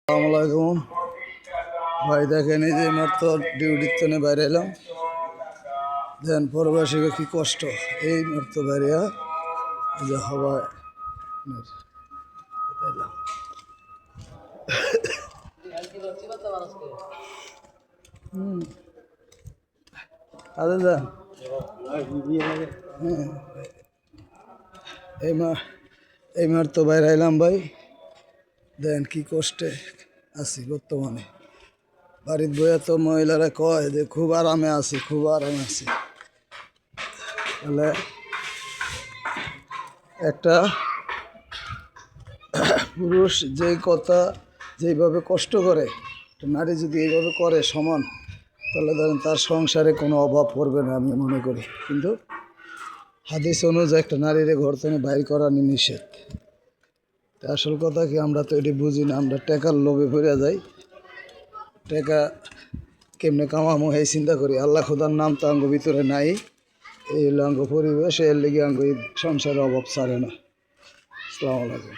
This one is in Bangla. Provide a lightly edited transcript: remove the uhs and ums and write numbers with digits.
আসসালামাইকুম ভাই, দেখেন এই যে মাত্র ডিউটির তনে বাইরে এলাম। দেন পরবাসীকে কি কষ্ট, এই মাত্র বাইরে এই যে হওয়া এলাম। আদা দা হ্যাঁ, এই মাত্র বাইরে এলাম ভাই। দেন কি কষ্টে আছি বর্তমানে। বাড়ির বইয়া তো মহিলারা কয় যে খুব আরামে আছি, খুব আরামে আছি। তাহলে একটা পুরুষ যেই কথা যেইভাবে কষ্ট করে, নারী যদি এইভাবে করে সমান, তাহলে ধরেন তার সংসারে কোনো অভাব পড়বে না আমি মনে করি। কিন্তু হাদিস অনুযায়ী একটা নারীর ঘর থেকে বাইর করা নিষেধ। আসল কথা কি, আমরা তো এটি বুঝি না, আমরা টাকার লোভে পড়ে যাই। টাকা কেমনে কামামো এই চিন্তা করি। আল্লাহ খোদার নাম তো আঙ্গ ভিতরে নাই। এই হলো আঙ্গ পরিবেশ, এর লেগে আঙ্গ এই সংসারের অভাব ছাড়ে না। আসসালামু আলাইকুম।